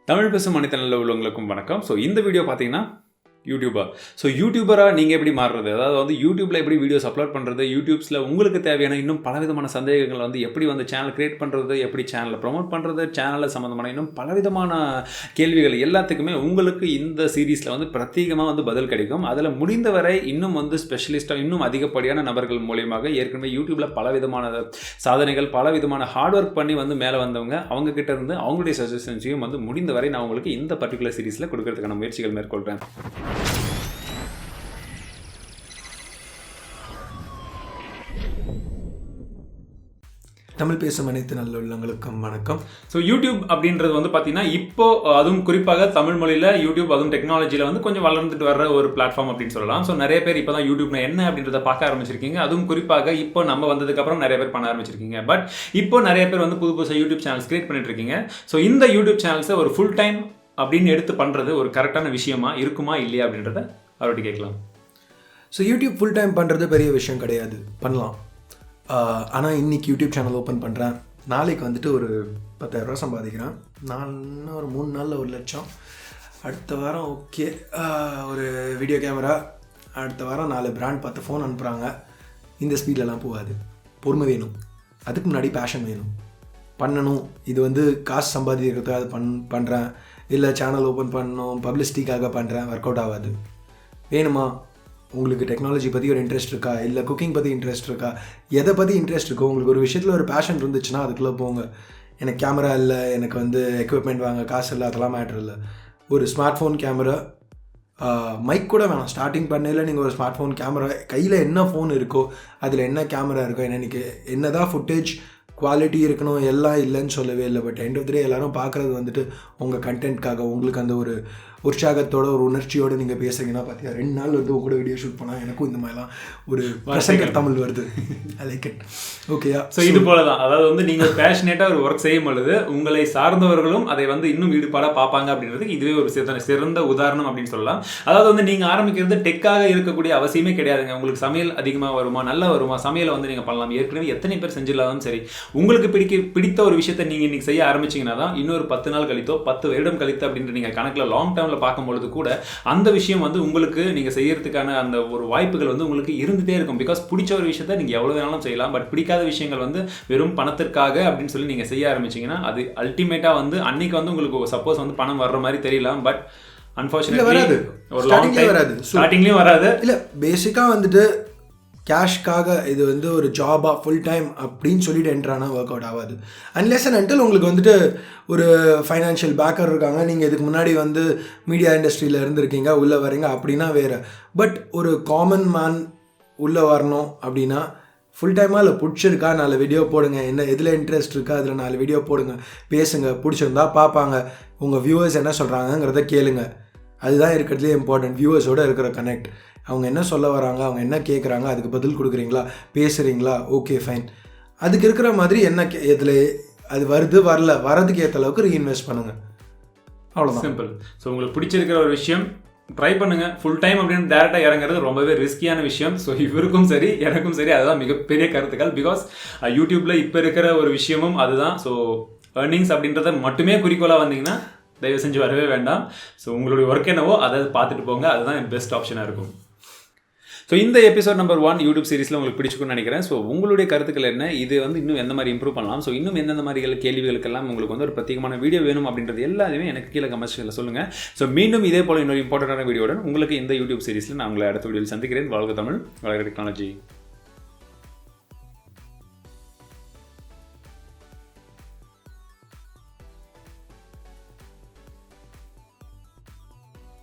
தமிழ் பேசும் அனைத்து நல்ல உள்ளவங்களுக்கும் வணக்கம். ஸோ இந்த வீடியோ பார்த்தீங்கன்னா யூடியூபர். ஸோ யூடியூபராக நீங்கள் எப்படி மாறுறது, அதாவது வந்து யூடியூப்பில் எப்படி வீடியோஸ் அப்லோட் பண்ணுறது, யூடியூப்ஸில் உங்களுக்கு தேவையான இன்னும் பலவிதமான சந்தேகங்கள் வந்து எப்படி வந்து சேனல் கிரியேட் பண்ணுறது, எப்படி சேனலை ப்ரொமோட் பண்ணுறது, சேனலில் சம்மந்தமான இன்னும் பலவிதமான கேள்விகள் எல்லாத்துக்குமே உங்களுக்கு இந்த சீரீஸில் வந்து பிரத்யேகமாக வந்து பதில் கிடைக்கும். அதில் முடிந்தவரை இன்னும் வந்து ஸ்பெஷலிஸ்ட்டாக இன்னும் அதிகப்படியான நபர்கள் மூலியமாக ஏற்கனவே யூடியூப்பில் பலவிதமான சாதனைகள் பலவிதமான ஹார்ட் ஒர்க் பண்ணி வந்து மேலே வந்தவங்க அவங்கக்கிட்ட இருந்து அவங்களுடைய சஜஷன்ஸையும் வந்து முடிந்தவரை நான் உங்களுக்கு இந்த பர்டிகுலர் சீரீஸில் கொடுக்கறதுக்கான முயற்சிகள் மேற்கொள்கிறேன். தமிழ் பேசும் அனைத்து நல்ல உள்ளங்களுக்கும் வணக்கம். ஸோ யூடியூப் அப்படின்றது வந்து பார்த்தீங்கன்னா இப்போ அதுவும் குறிப்பாக தமிழ் மொழியில் யூடியூப் அதுவும் டெக்னாலஜியில் வந்து கொஞ்சம் வளர்ந்துட்டு வர்ற ஒரு பிளாட்ஃபார்ம் அப்படின்னு சொல்லலாம். ஸோ நிறைய பேர் இப்போ தான் யூடியூப்னா என்ன அப்படின்றத பார்க்க ஆரம்பிச்சிருக்கீங்க. அதுவும் குறிப்பாக இப்போ நம்ம வந்ததுக்கப்புறம் நிறைய பேர் பண்ண ஆரம்பிச்சிருக்கீங்க. பட் இப்போ நிறைய பேர் வந்து புதுசாக யூடியூப் சேனல்ஸ் கிரியேட் பண்ணிட்டு இருக்கீங்க. ஸோ இந்த யூடியூப் சேனல்ஸை ஒரு ஃபுல் டைம் அப்படின்னு எடுத்து பண்ணுறது ஒரு கரெக்டான விஷயமா இருக்குமா இல்லையா அப்படின்றத அவர்கிட்ட கேட்கலாம். ஸோ யூடியூப் ஃபுல் டைம் பண்ணுறது பெரிய விஷயம் கிடையாது, பண்ணலாம். ஆனால் இன்றைக்கி யூடியூப் சேனல் ஓப்பன் பண்ணுறேன், நாளைக்கு வந்துட்டு ஒரு 10,000 சம்பாதிக்கிறேன், நான் இன்னும் ஒரு 3 நாளில் 1 லட்சம், அடுத்த வாரம் ஓகே ஒரு வீடியோ கேமரா, அடுத்த வாரம் 4 பிராண்ட் பார்த்து ஃபோன் அனுப்புகிறாங்க. இந்த ஸ்பீட்லலாம் போகாது. பொறுமை வேணும், அதுக்கு முன்னாடி பேஷன் வேணும், பண்ணணும். இது வந்து காசு சம்பாதிக்கிறதுக்காக பண்ணுறேன், இல்லை சேனல் ஓப்பன் பண்ணணும் பப்ளிசிட்டிக்காக பண்ணுறேன், ஒர்க் அவுட் ஆகாது. வேணுமா, உங்களுக்கு டெக்னாலஜி பற்றி ஒரு இன்ட்ரெஸ்ட் இருக்கா, இல்லை குக்கிங் பற்றி இன்ட்ரெஸ்ட் இருக்கா, எதை பற்றி இன்ட்ரெஸ்ட் இருக்கோ, உங்களுக்கு ஒரு விஷயத்தில் ஒரு பேஷன் இருந்துச்சுன்னா அதுக்குள்ளே போங்க. எனக்கு கேமரா இல்லை, எனக்கு வந்து எக்யூப்மெண்ட் வாங்க காசு இல்லை, அதெல்லாம் மேட்ரு இல்லை. ஒரு ஸ்மார்ட் ஃபோன் கேமரா, மைக் கூட வேணாம். ஸ்டார்டிங் பண்ணையில் நீங்கள் ஒரு ஸ்மார்ட் ஃபோன் கேமரா, கையில் என்ன ஃபோன் இருக்கோ அதில் என்ன கேமரா இருக்கோ, எனக்கு என்ன தான் ஃபுட்டேஜ் குவாலிட்டி இருக்கணும் எல்லாம் இல்லைன்னு சொல்லவே இல்லை. பட் எண்ட் ஆஃப் த டே எல்லோரும் பார்க்குறது வந்துட்டு உங்கள் கண்டென்ட்காக, உங்களுக்கு அந்த ஒரு உற்சாகத்தோட ஒரு உணர்ச்சியோடு நீங்கள் பேசுகிறீங்கன்னா பார்த்தியா 2 நாள் வந்து உங்க கூட வீடியோ ஷூட் பண்ணால் எனக்கும் இந்த மாதிரிலாம் ஒரு பிரசங்கர் தமிழ் வருது. I like it. ஓகேயா? ஸோ இது போல தான், அதாவது வந்து நீங்கள் பேஷனேட்டாக ஒரு ஒர்க் செய்யும் பொழுது உங்களை சார்ந்தவர்களும் அதை வந்து இன்னும் ஈடுபாடாக பார்ப்பாங்க அப்படின்றது இதுவே ஒரு சிறந்த உதாரணம் அப்படின்னு சொல்லலாம். அதாவது வந்து நீங்கள் ஆரம்பிக்கிறது டெக்காக இருக்கக்கூடிய அவசியமே கிடையாதுங்க. உங்களுக்கு சமையல் அதிகமாக வருமா, நல்லா வருமா, சமையலை வந்து நீங்கள் பண்ணலாம். ஏற்கனவே எத்தனை பேர் செஞ்சிடலாம் சரி, உங்களுக்கு பிடித்த ஒரு விஷயத்தை நீங்கள் இன்றைக்கி செய்ய ஆரம்பிச்சிங்கன்னா தான் இன்னொரு 10 நாள் கழித்தோ 10 வருடம் கழித்து அப்படின்ற நீங்கள் கணக்கில் லாங் டேர்மில் பார்க்கும்பொழுது கூட அந்த விஷயம் வந்து உங்களுக்கு நீங்கள் செய்யறதுக்கான அந்த ஒரு வாய்ப்புகள் வந்து உங்களுக்கு இருந்துகிட்டே இருக்கும். பிகாஸ் பிடிச்ச ஒரு விஷயத்தை நீங்கள் எவ்வளோ வேணாலும் செய்யலாம். பட் பிடிக்காத விஷயங்கள் வந்து வெறும் பணத்திற்காக அப்படின்னு சொல்லி நீங்கள் செய்ய ஆரம்பிச்சிங்கன்னா அது அல்டிமேட்டாக வந்து அன்னைக்கு வந்து உங்களுக்கு சப்போஸ் வந்து பணம் வர்ற மாதிரி தெரியலாம், பட் அன்ஃபார்ச்சுனேட்லி வராது. ஒரு லாங் டைம் வராது, ஸ்டார்டிங்லேயும் வராது. இல்லை, பேசிக்காக வந்துட்டு கேஷ்காக இது வந்து ஒரு ஜாபாக ஃபுல் டைம் அப்படின்னு சொல்லிட்டு என்ட்ரானா ஒர்க் அவுட் ஆகாது. அன்லெஸ் அண்ட் அன்டில் உங்களுக்கு வந்துட்டு ஒரு ஃபைனான்ஷியல் பேக்கர் இருக்காங்க, நீங்கள் இதுக்கு முன்னாடி வந்து மீடியா இண்டஸ்ட்ரியில் இருந்திருக்கீங்க, உள்ளே வரீங்க அப்படின்னா வேறு. பட் ஒரு காமன் மேன் உள்ளே வரணும் அப்படின்னா ஃபுல் டைமாக இல்லை பிடிச்சிருக்கா 4 வீடியோ போடுங்க, என்ன எதில் இன்ட்ரெஸ்ட் இருக்கா அதில் 4 வீடியோ போடுங்க, பேசுங்க, பிடிச்சிருந்தா பார்ப்பாங்க, உங்கள் வியூவர்ஸ் என்ன சொல்கிறாங்கங்கிறத கேளுங்க. அதுதான் இருக்கிறதுலே இம்பார்ட்டன்ட். வியூவர்ஸோடு இருக்கிற கனெக்ட், அவங்க என்ன சொல்ல வராங்க, அவங்க என்ன கேட்குறாங்க, அதுக்கு பதில் கொடுக்குறீங்களா, பேசுகிறீங்களா, ஓகே ஃபைன். அதுக்கு இருக்கிற மாதிரி என்ன இதில் அது வருது வரதுக்கு ஏற்ற அளவுக்கு ரீஇன்வெஸ்ட் பண்ணுங்கள், அவ்வளோதான். சிம்பிள். ஸோ உங்களுக்கு பிடிச்சிருக்கிற ஒரு விஷயம் ட்ரை பண்ணுங்கள். ஃபுல் டைம் அப்படின்னு டேரெக்டாக இறங்குறது ரொம்பவே ரிஸ்கியான விஷயம். ஸோ இவருக்கும் சரி எனக்கும் சரி அதுதான் மிகப்பெரிய கருத்துக்கள். பிகாஸ் யூடியூப்பில் இப்போ இருக்கிற ஒரு விஷயமும் அதுதான். ஸோ ஏர்னிங்ஸ் அப்படின்றத மட்டுமே குறிக்கோளாக வந்தீங்கன்னா தயவு செஞ்சு வரவே வேண்டாம். ஸோ உங்களுடைய ஒர்க் என்னவோ அதை பார்த்துட்டு போங்க, அதுதான் பெஸ்ட் ஆப்ஷனாக இருக்கும். ஸோ இந்த எபிசோட் நம்பர் 1 யூடியூப் சீரிஸில் உங்களுக்கு பிடிச்சிக்குன்னு நினைக்கிறேன். ஸோ உங்களுடைய கருத்துக்கள் என்ன, இது வந்து இன்னும் எந்த மாதிரி இம்ப்ரூவ் பண்ணலாம், ஸோ இன்னும் எந்தெந்த மாதிரி கேள்விகளுக்கெல்லாம் உங்களுக்கு வந்து ஒரு பிரத்யேகமான வீடியோ வேணும் அப்படின்றது எல்லாத்தையுமே எனக்கு கீழே கமெண்ட்ஸில் சொல்லுங்கள். ஸோ மீண்டும் இதே போல் இன்னொரு இம்பார்ட்டண்டான வீடியோடன் உங்களுக்கு இந்த யூடியூப் சீரிஸில் நான் உங்களை அடுத்த வீடியோவில் சந்திக்கிறேன். வாழ்க தமிழ், வளர்க டெக்னாலஜி.